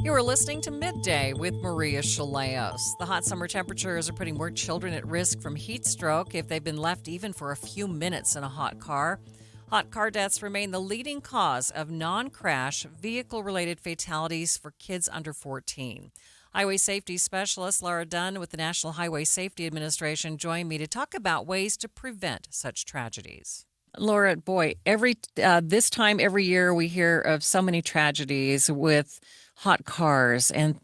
You are listening to Midday with Maria Shilaos. The hot summer temperatures are putting more children at risk from heat stroke if they've been left even for a few minutes in a hot car. Hot car deaths remain the leading cause of non-crash vehicle-related fatalities for kids under 14. Highway Safety Specialist Laura Dunn with the National Highway Safety Administration joined me to talk about ways to prevent such tragedies. Laura, boy, this time every year we hear of so many tragedies with hot cars and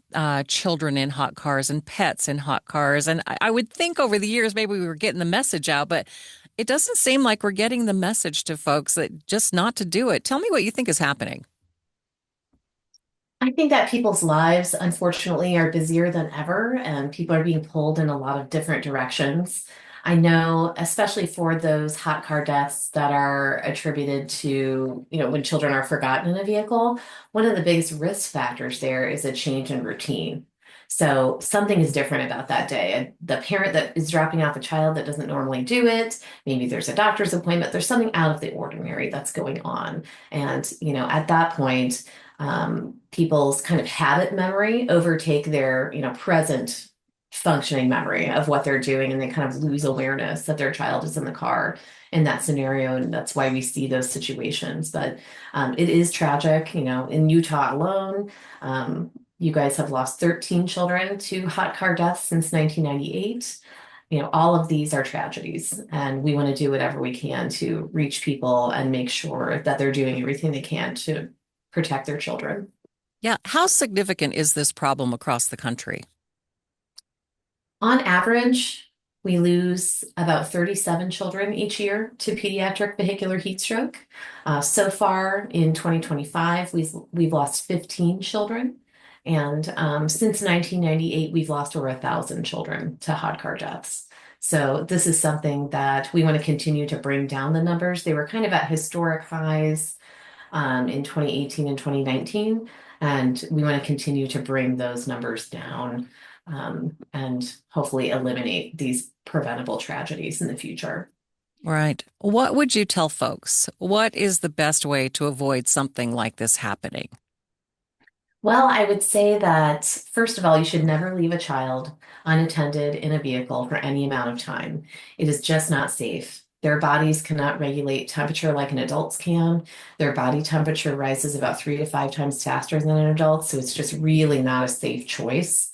children in hot cars and pets in hot cars. And I would think over the years maybe we were getting the message out, but it doesn't seem like we're getting the message to folks that just not to do it. Tell me what you think is happening. I think that people's lives, unfortunately, are busier than ever, and people are being pulled in a lot of different directions. I know, especially for those hot car deaths that are attributed to, when children are forgotten in a vehicle, one of the biggest risk factors there is a change in routine. So something is different about that day. And the parent that is dropping off a child that doesn't normally do it, maybe there's a doctor's appointment, there's something out of the ordinary that's going on. And, at that point, people's kind of habit memory overtake their, present functioning memory of what they're doing, and they kind of lose awareness that their child is in the car in that scenario, and that's why we see those situations. But it is tragic. In Utah alone, you guys have lost 13 children to hot car deaths since 1998. All of these are tragedies, and we want to do whatever we can to reach people and make sure that they're doing everything they can to protect their children. Yeah. How significant is this problem across the country? On average, we lose about 37 children each year to pediatric vehicular heat stroke. So far in 2025, we've lost 15 children. And since 1998, we've lost over 1,000 children to hot car deaths. So this is something that we want to continue to bring down the numbers. They were kind of at historic highs in 2018 and 2019, and we want to continue to bring those numbers down and hopefully eliminate these preventable tragedies in the future. Right. What would you tell folks? What is the best way to avoid something like this happening? Well, I would say that, first of all, you should never leave a child unattended in a vehicle for any amount of time. It is just not safe. Their bodies cannot regulate temperature like an adult's can. Their body temperature rises about 3 to 5 times faster than an adult, so it's just really not a safe choice.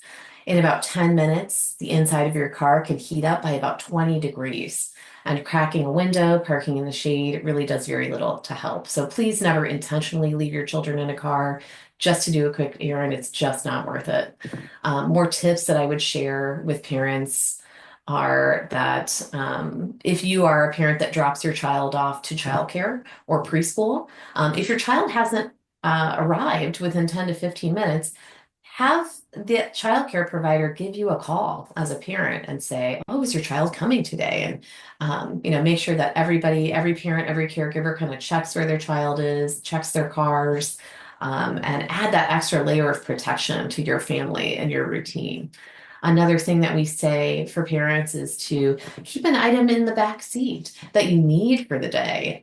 In about 10 minutes, the inside of your car can heat up by about 20 degrees. And cracking a window, parking in the shade, really does very little to help. So please never intentionally leave your children in a car just to do a quick errand. It's just not worth it. More tips that I would share with parents are that if you are a parent that drops your child off to childcare or preschool, if your child hasn't arrived within 10 to 15 minutes, have the childcare provider give you a call as a parent and say, "Oh, is your child coming today?" And make sure that every parent, every caregiver kind of checks where their child is, checks their cars, and add that extra layer of protection to your family and your routine. Another thing that we say for parents is to keep an item in the back seat that you need for the day.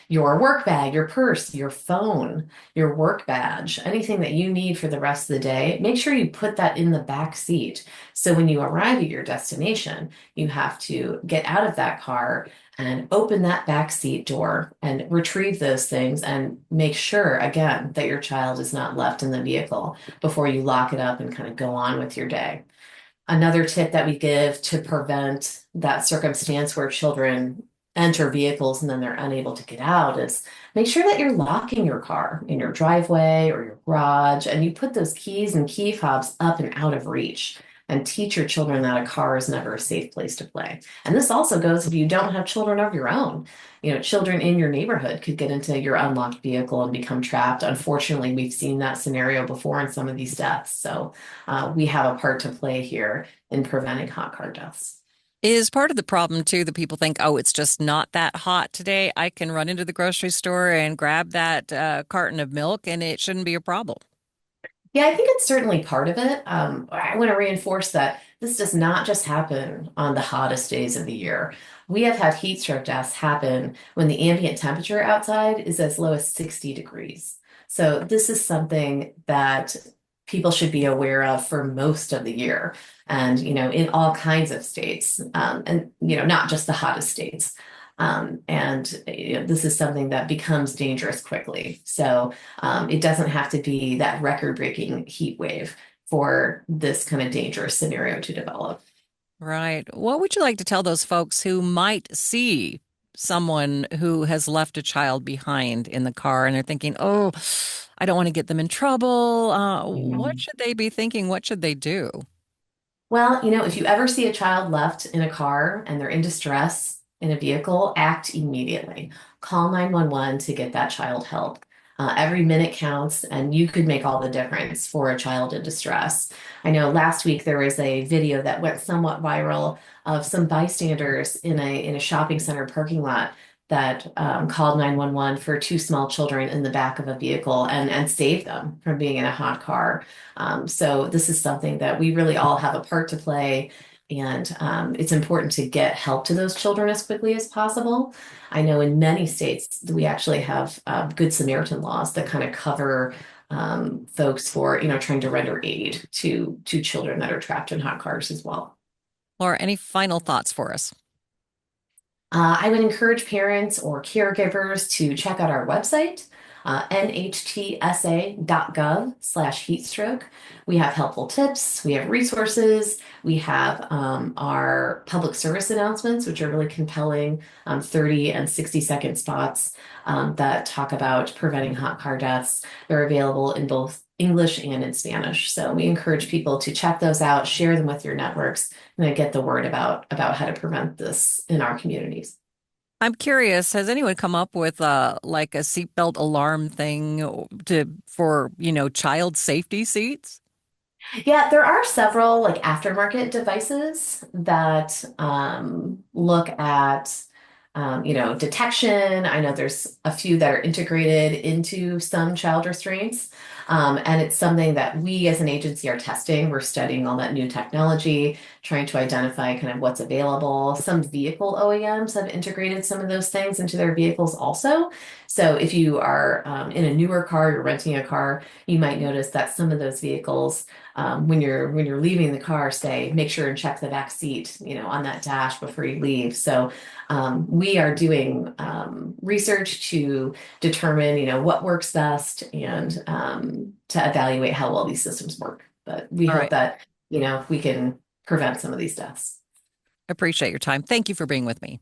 Your work bag, your purse, your phone, your work badge, anything that you need for the rest of the day, make sure you put that in the back seat. So when you arrive at your destination, you have to get out of that car and open that back seat door and retrieve those things and make sure, again, that your child is not left in the vehicle before you lock it up and kind of go on with your day. Another tip that we give to prevent that circumstance where children enter vehicles and then they're unable to get out is make sure that you're locking your car in your driveway or your garage, and you put those keys and key fobs up and out of reach, and teach your children that a car is never a safe place to play. And this also goes if you don't have children of your own. Children in your neighborhood could get into your unlocked vehicle and become trapped. Unfortunately, we've seen that scenario before in some of these deaths. So we have a part to play here in preventing hot car deaths. Is part of the problem too that people think, oh, it's just not that hot today. I can run into the grocery store and grab that carton of milk and it shouldn't be a problem. Yeah, I think it's certainly part of it. I want to reinforce that this does not just happen on the hottest days of the year. We have had heat stroke deaths happen when the ambient temperature outside is as low as 60 degrees. So this is something that people should be aware of for most of the year, and in all kinds of states, and not just the hottest states. And this is something that becomes dangerous quickly. So it doesn't have to be that record-breaking heat wave for this kind of dangerous scenario to develop. Right. What would you like to tell those folks who might see someone who has left a child behind in the car and they're thinking, oh, I don't want to get them in trouble. What should they be thinking? What should they do? Well, if you ever see a child left in a car and they're in distress in a vehicle, act immediately. Call 911 to get that child help. Every minute counts, and you could make all the difference for a child in distress. I know last week there was a video that went somewhat viral of some bystanders in a shopping center parking lot that called 911 for two small children in the back of a vehicle and saved them from being in a hot car. So this is something that we really all have a part to play, and it's important to get help to those children as quickly as possible. I know in many states we actually have Good Samaritan laws that kind of cover folks for trying to render aid to children that are trapped in hot cars as well. Laura, any final thoughts for us? I would encourage parents or caregivers to check out our website, nhtsa.gov/heatstroke. We have helpful tips, we have resources, we have our public service announcements, which are really compelling, 30 and 60-second spots that talk about preventing hot car deaths. They're available in both English and in Spanish. So we encourage people to check those out, share them with your networks, and then get the word about how to prevent this in our communities. I'm curious, has anyone come up with like a seatbelt alarm thing for, child safety seats? Yeah, there are several like aftermarket devices that look at detection. I know there's a few that are integrated into some child restraints. And it's something that we as an agency are testing. We're studying all that new technology, trying to identify kind of what's available. Some vehicle OEMs have integrated some of those things into their vehicles also. So if you are in a newer car, you're renting a car, you might notice that some of those vehicles, when you're leaving the car, say, make sure and check the back seat, on that dash before you leave. So we are doing research to determine, what works best, and to evaluate how well these systems work. But we All hope right. that, we can prevent some of these deaths. Appreciate your time. Thank you for being with me.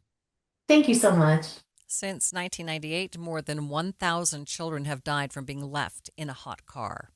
Thank you so much. Since 1998, more than 1,000 children have died from being left in a hot car.